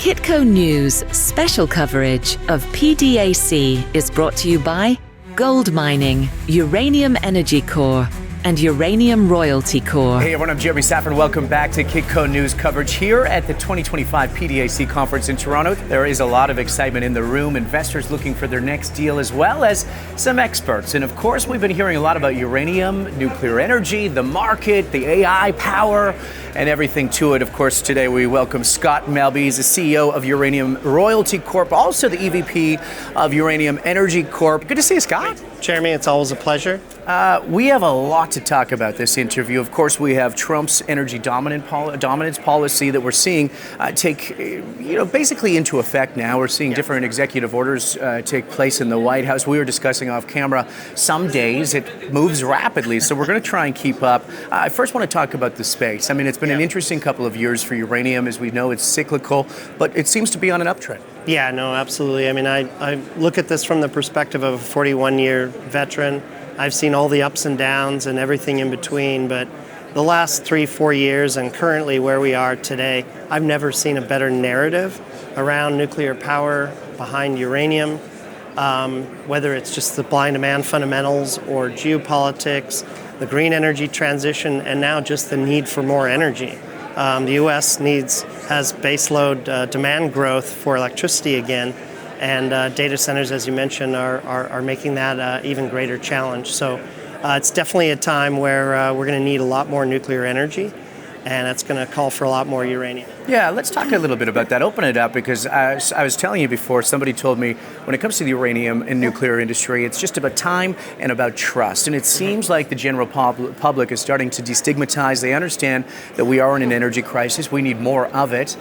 Kitco News special coverage of PDAC is brought to you by Gold Mining, Uranium Energy Corps, and Uranium Royalty Corps. Hey everyone, I'm Jeremy Saffron. Welcome back to Kitco News coverage here at the 2025 PDAC conference in Toronto. There is a lot of excitement in the room, investors looking for their next deal as well as some experts. And of course, we've been hearing a lot about uranium, nuclear energy, the market, the AI power, and everything to it. Of course, today we welcome Scott Melbye. He's the CEO of Uranium Royalty Corp, also the EVP of Uranium Energy Corp. Good to see you, Scott. Jeremy, it's always a pleasure. We have a lot to talk about this interview. Of course, we have Trump's energy dominance policy that we're seeing take, basically into effect now. We're seeing different executive orders take place in the White House. We were discussing off camera. Some days it moves rapidly, so we're going to try and keep up. I first want to talk about the space. I mean, it's been an interesting couple of years for uranium. As we know, it's cyclical, but it seems to be on an uptrend. Yeah, no, absolutely. I mean, I look at this from the perspective of a 41-year veteran. I've seen all the ups and downs and everything in between, but the last 3-4 years and currently where we are today, I've never seen a better narrative around nuclear power behind uranium, whether it's just the supply and demand fundamentals or geopolitics, the green energy transition, and now just the need for more energy. The U.S. has baseload demand growth for electricity again, and data centers, as you mentioned, are making that an even greater challenge. So it's definitely a time where we're going to need a lot more nuclear energy, and it's going to call for a lot more uranium. Yeah, let's talk a little bit about that. Open it up, because as I was telling you before, somebody told me when it comes to the uranium and nuclear industry, it's just about time and about trust. And it seems like the general public is starting to destigmatize. They understand that we are in an energy crisis. We need more of it.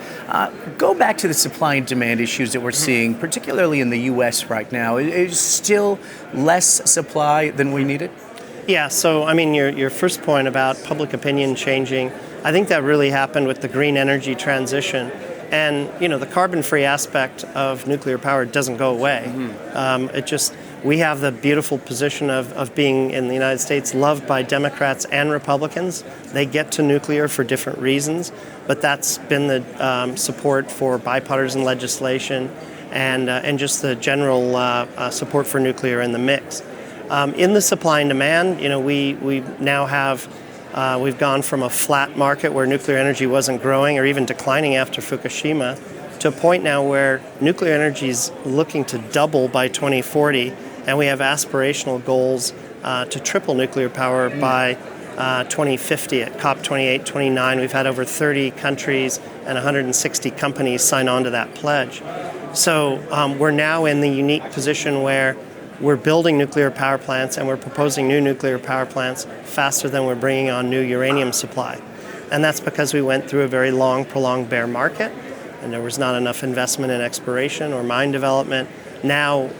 Go back to the supply and demand issues that we're seeing, particularly in the U.S. right now. Is still less supply than we needed? Yeah, so I mean, your first point about public opinion changing, I think that really happened with the green energy transition. And, the carbon-free aspect of nuclear power doesn't go away. We have the beautiful position of being in the United States loved by Democrats and Republicans. They get to nuclear for different reasons, but that's been the support for bipartisan legislation and just the general support for nuclear in the mix. In the supply and demand, we now have we've gone from a flat market where nuclear energy wasn't growing or even declining after Fukushima to a point now where nuclear energy is looking to double by 2040, and we have aspirational goals to triple nuclear power by 2050 at COP28, 29. We've had over 30 countries and 160 companies sign on to that pledge. So we're now in the unique position where we're building nuclear power plants and we're proposing new nuclear power plants faster than we're bringing on new uranium supply. And that's because we went through a very long, prolonged bear market, and there was not enough investment in exploration or mine development. Now,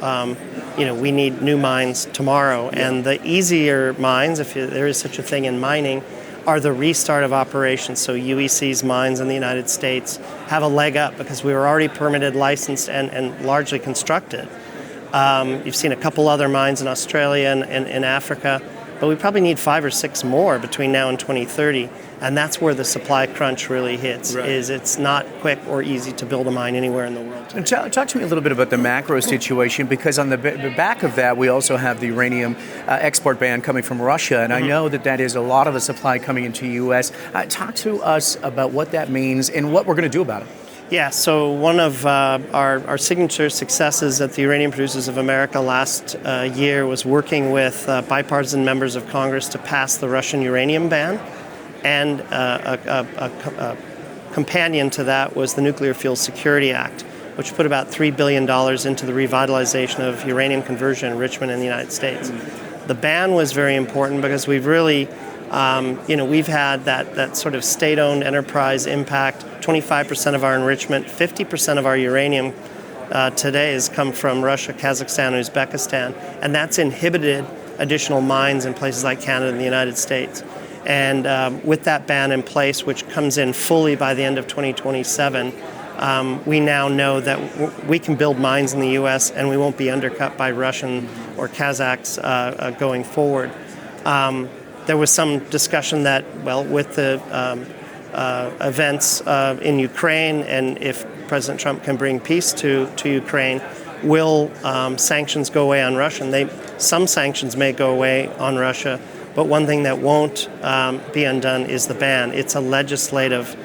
we need new mines tomorrow. And the easier mines, if there is such a thing in mining, are the restart of operations. So UEC's mines in the United States have a leg up because we were already permitted, licensed, and largely constructed. You've seen a couple other mines in Australia and in Africa, but we probably need 5 or 6 more between now and 2030, and that's where the supply crunch really hits. Right. Is it's not quick or easy to build a mine anywhere in the world. And talk to me a little bit about the macro situation, because on the back of that, we also have the uranium export ban coming from Russia, and I know that is a lot of the supply coming into the U.S. Talk to us about what that means and what we're going to do about it. Yeah, so one of our signature successes at the Uranium Producers of America last year was working with bipartisan members of Congress to pass the Russian uranium ban. And a companion to that was the Nuclear Fuel Security Act, which put about $3 billion into the revitalization of uranium conversion enrichment in the United States. The ban was very important because we've really we've had that sort of state-owned enterprise impact. 25% of our enrichment, 50% of our uranium today has come from Russia, Kazakhstan, and Uzbekistan, and that's inhibited additional mines in places like Canada and the United States. And with that ban in place, which comes in fully by the end of 2027, we now know that we can build mines in the U.S. and we won't be undercut by Russian or Kazakhs going forward. There was some discussion that, with the events in Ukraine, and if President Trump can bring peace to Ukraine. Will sanctions go away on Russia? And some sanctions may go away on Russia, but one thing that won't be undone is the ban. It's a legislative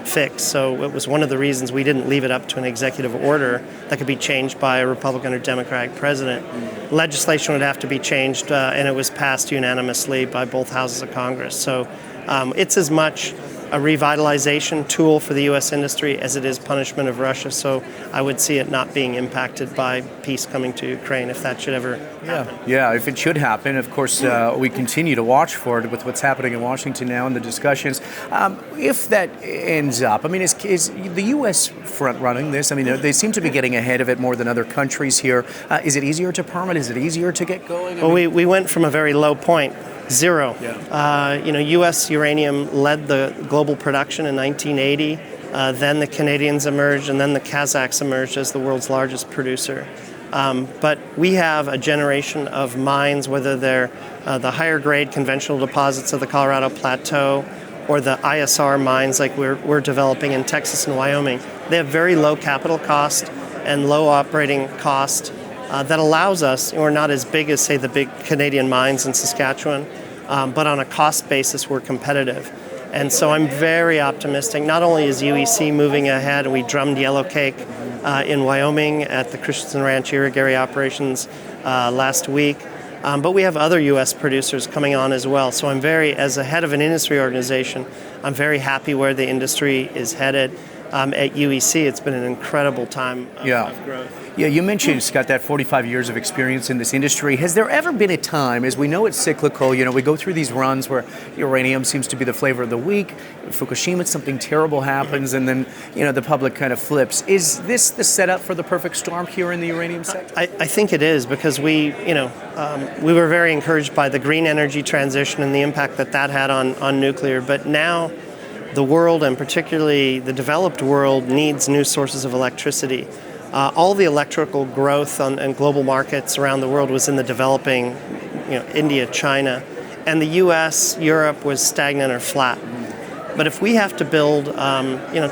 fix. So it was one of the reasons we didn't leave it up to an executive order that could be changed by a Republican or Democratic president. Legislation would have to be changed, and it was passed unanimously by both houses of Congress. So it's as much a revitalization tool for the U.S. industry as it is punishment of Russia. So I would see it not being impacted by peace coming to Ukraine if that should ever happen. Yeah, if it should happen, of course, we continue to watch for it with what's happening in Washington now and the discussions. If that ends up, I mean, is the U.S. front-running this? I mean, they seem to be getting ahead of it more than other countries here. Is it easier to permit? Is it easier to get going? Well, we went from a very low point. Zero. Yeah. U.S. uranium led the global production in 1980. Then the Canadians emerged, and then the Kazakhs emerged as the world's largest producer. But we have a generation of mines, whether they're the higher grade conventional deposits of the Colorado Plateau or the ISR mines like we're developing in Texas and Wyoming. They have very low capital cost and low operating cost. That allows us, we're not as big as, say, the big Canadian mines in Saskatchewan, but on a cost basis, we're competitive. And so I'm very optimistic. Not only is UEC moving ahead, and we drummed yellowcake in Wyoming at the Christensen Ranch Irrigary operations last week, but we have other U.S. producers coming on as well. So I'm as a head of an industry organization, I'm very happy where the industry is headed. At UEC, it's been an incredible time of growth. Yeah, you mentioned, Scott, that 45 years of experience in this industry. Has there ever been a time, as we know it's cyclical, we go through these runs where uranium seems to be the flavor of the week, Fukushima, something terrible happens, and then, the public kind of flips. Is this the setup for the perfect storm here in the uranium sector? I think it is, because we were very encouraged by the green energy transition and the impact that had on nuclear, but now the world, and particularly the developed world, needs new sources of electricity. All the electrical growth in global markets around the world was in the developing, India, China, and the U.S., Europe was stagnant or flat. But if we have to build,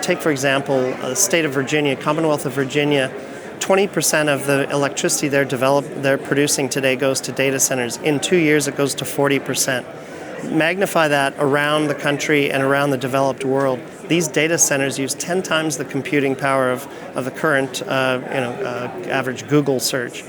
take for example, the state of Virginia, Commonwealth of Virginia, 20% of the electricity they're producing today goes to data centers. In 2 years, it goes to 40%. Magnify that around the country and around the developed world. These data centers use 10 times the computing power of the current average Google search.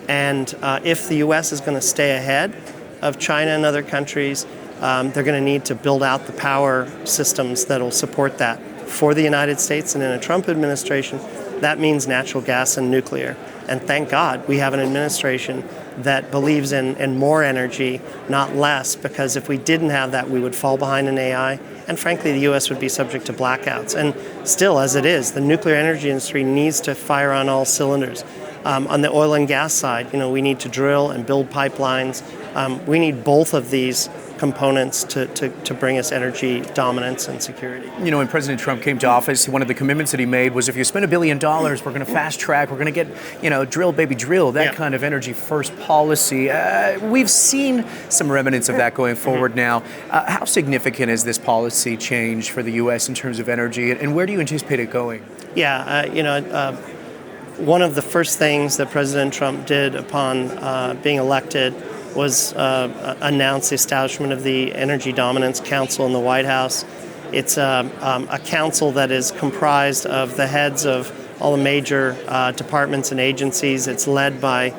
And if the U.S. is going to stay ahead of China and other countries, they're going to need to build out the power systems that will support that. For the United States and in a Trump administration, that means natural gas and nuclear. And thank God we have an administration that believes in more energy, not less, because if we didn't have that, we would fall behind in AI, and frankly, the U.S. would be subject to blackouts. And still, as it is, the nuclear energy industry needs to fire on all cylinders. On the oil and gas side, we need to drill and build pipelines. We need both of these components to bring us energy dominance and security. When President Trump came to office, one of the commitments that he made was if you spend $1 billion, we're going to fast track, we're going to get, drill, baby, drill, that kind of energy first policy. We've seen some remnants of that going forward now. How significant is this policy change for the U.S. in terms of energy, and where do you anticipate it going? Yeah, one of the first things that President Trump did upon being elected was announce the establishment of the Energy Dominance Council in the White House. It's a council that is comprised of the heads of all the major departments and agencies. It's led by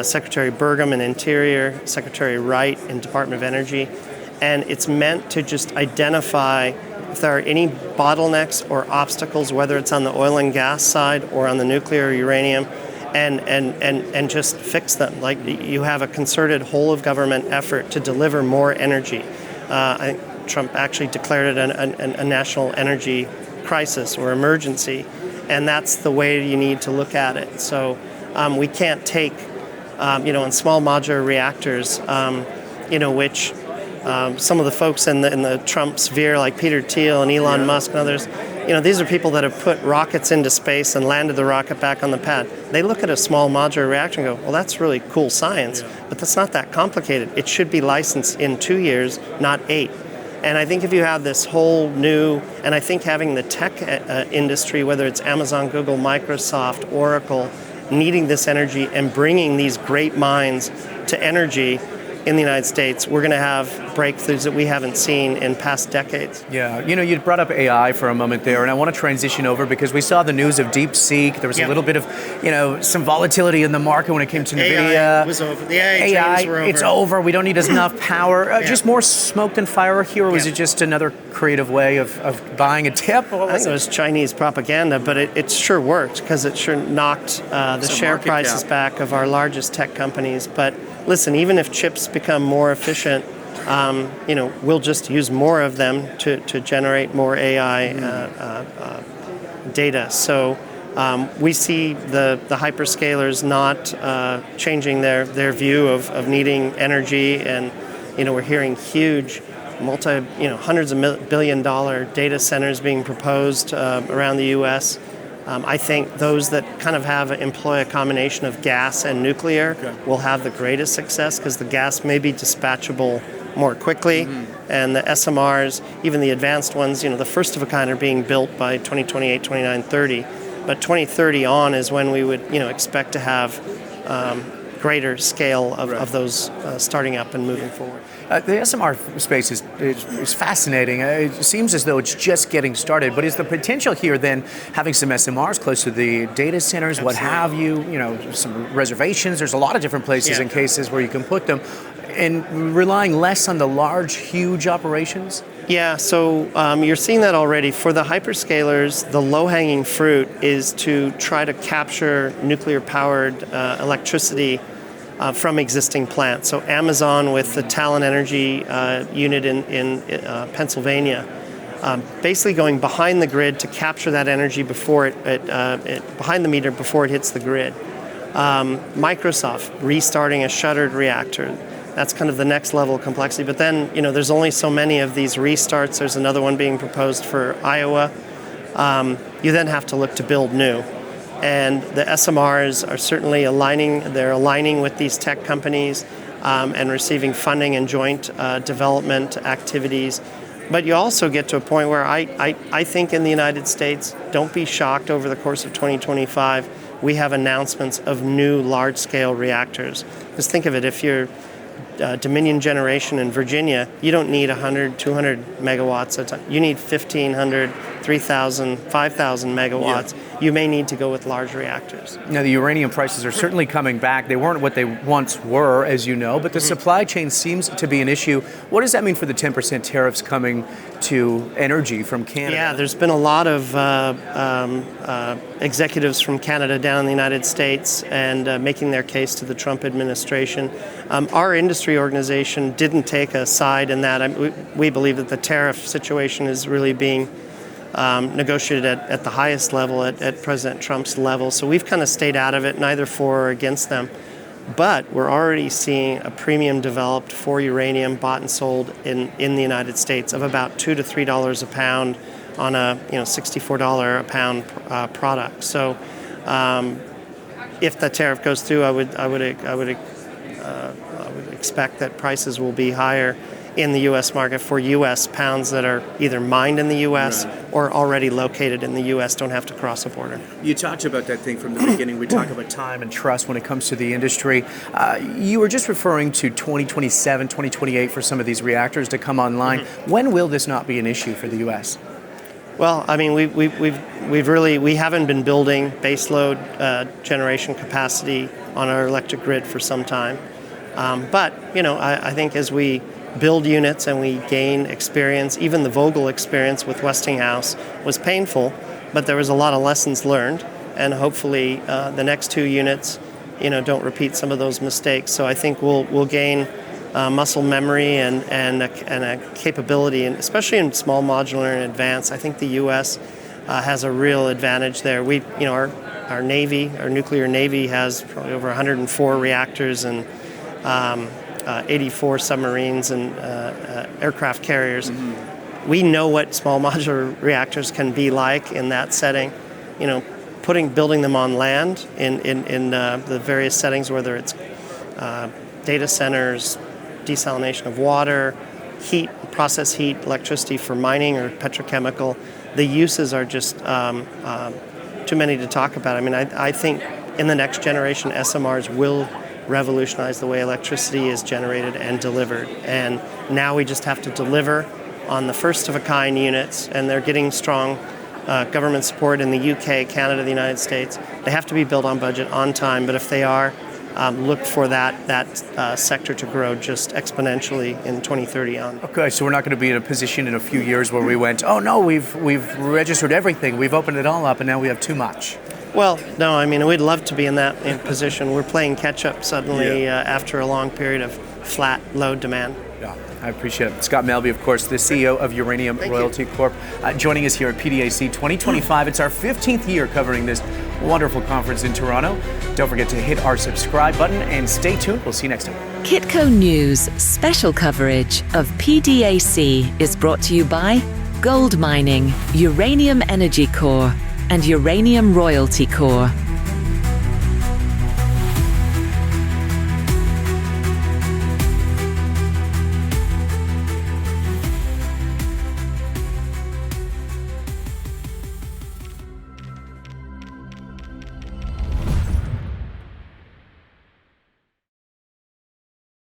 Secretary Burgum in Interior, Secretary Wright in Department of Energy, and it's meant to just identify if there are any bottlenecks or obstacles, whether it's on the oil and gas side or on the nuclear or uranium, and just fix them. Like, you have a concerted whole of government effort to deliver more energy. I think Trump actually declared it a national energy crisis or emergency, and that's the way you need to look at it. So we can't take, in small modular reactors, which some of the folks in the Trump sphere, like Peter Thiel and Elon Musk and others, these are people that have put rockets into space and landed the rocket back on the pad. They look at a small modular reactor and go, well, that's really cool science, but that's not that complicated. It should be licensed in 2 years, not 8. And I think if you have this whole new, and I think having the tech industry, whether it's Amazon, Google, Microsoft, Oracle, needing this energy and bringing these great minds to energy in the United States, we're going to have breakthroughs that we haven't seen in past decades. Yeah, you brought up AI for a moment there, and I want to transition over because we saw the news of DeepSeek. There was a little bit of, some volatility in the market when it came to NVIDIA. AI was over. The AI chains were over. It's over. We don't need enough power. Just more smoke than fire here, or was it just another creative way of buying a tip? I think it was Chinese propaganda, but it sure worked because it sure knocked the share prices back of our largest tech companies. But listen, even if chips become more efficient, we'll just use more of them to generate more AI data. So we see the hyperscalers not changing their view of needing energy, and we're hearing huge hundreds of billion-dollar data centers being proposed around the U.S. I think those that kind of employ a combination of gas and nuclear will have the greatest success because the gas may be dispatchable more quickly, and the SMRs, even the advanced ones, the first of a kind are being built by 2028, 29, 30. But 2030 on is when we would expect to have greater scale of those starting up and moving forward. The SMR space is fascinating. It seems as though it's just getting started, but is the potential here then having some SMRs close to the data centers, what have you, some reservations, there's a lot of different places and cases where you can put them, and relying less on the large, huge operations? Yeah, so you're seeing that already. For the hyperscalers, the low-hanging fruit is to try to capture nuclear-powered electricity from existing plants. So Amazon with the Talon Energy unit in Pennsylvania, basically going behind the grid to capture that energy before behind the meter before it hits the grid. Microsoft restarting a shuttered reactor. That's kind of the next level of complexity. But then, there's only so many of these restarts. There's another one being proposed for Iowa. You then have to look to build new. And the SMRs are certainly aligning with these tech companies and receiving funding and joint development activities. But you also get to a point where I think in the United States, don't be shocked over the course of 2025, we have announcements of new large-scale reactors. Because think of it, if you're Dominion Generation in Virginia, you don't need 100, 200 megawatts a time. You need 1,500, 3,000, 5,000 megawatts. Yeah. You may need to go with large reactors. Now, the uranium prices are certainly coming back. They weren't what they once were, as you know, but the supply chain seems to be an issue. What does that mean for the 10% tariffs coming to energy from Canada? Yeah, there's been a lot of executives from Canada down in the United States and making their case to the Trump administration. Our industry organization didn't take a side in that. We believe that the tariff situation is really being negotiated at the highest level, at President Trump's level. So we've kind of stayed out of it, neither for or against them. But we're already seeing a premium developed for uranium bought and sold in the United States of about $2 to $3 a pound on a $64 a pound product. So if the tariff goes through, I would expect that prices will be higher in the U.S. market for U.S. pounds that are either mined in the U.S. or already located in the U.S., don't have to cross a border. You talked about that thing from the beginning. We talk about time and trust when it comes to the industry. You were just referring to 2027, 2028 for some of these reactors to come online. When will this not be an issue for the U.S.? Well, I mean, we haven't been building baseload generation capacity on our electric grid for some time. But I think as we build units and we gain experience, even the Vogtle experience with Westinghouse was painful, but there was a lot of lessons learned, and hopefully the next two units, don't repeat some of those mistakes. So I think we'll gain muscle memory and a capability, and especially in small modular and advanced. I think the U.S. has a real advantage there. Our Navy, our nuclear Navy, has probably over 104 reactors and 84 submarines and aircraft carriers. We know what small modular reactors can be like in that setting. Building them on land in the various settings, whether it's data centers, desalination of water, heat, process heat, electricity for mining or petrochemical. The uses are just too many to talk about. I mean, I think in the next generation, SMRs will revolutionize the way electricity is generated and delivered. And now we just have to deliver on the first-of-a-kind units, and they're getting strong government support in the UK, Canada, the United States. They have to be built on budget, on time, but if they are, look for that sector to grow just exponentially in 2030 on. Okay, so we're not going to be in a position in a few years where we went, oh no, we've registered everything, we've opened it all up, and now we have too much. Well, no, I mean, we'd love to be in that position. We're playing catch-up suddenly after a long period of flat, low demand. Yeah, I appreciate it. Scott Melbye, of course, the CEO of Uranium Royalty Corp, joining us here at PDAC 2025. It's our 15th year covering this wonderful conference in Toronto. Don't forget to hit our subscribe button and stay tuned. We'll see you next time. Kitco News special coverage of PDAC is brought to you by Gold Mining, Uranium Energy Corp, and Uranium Royalty Corp.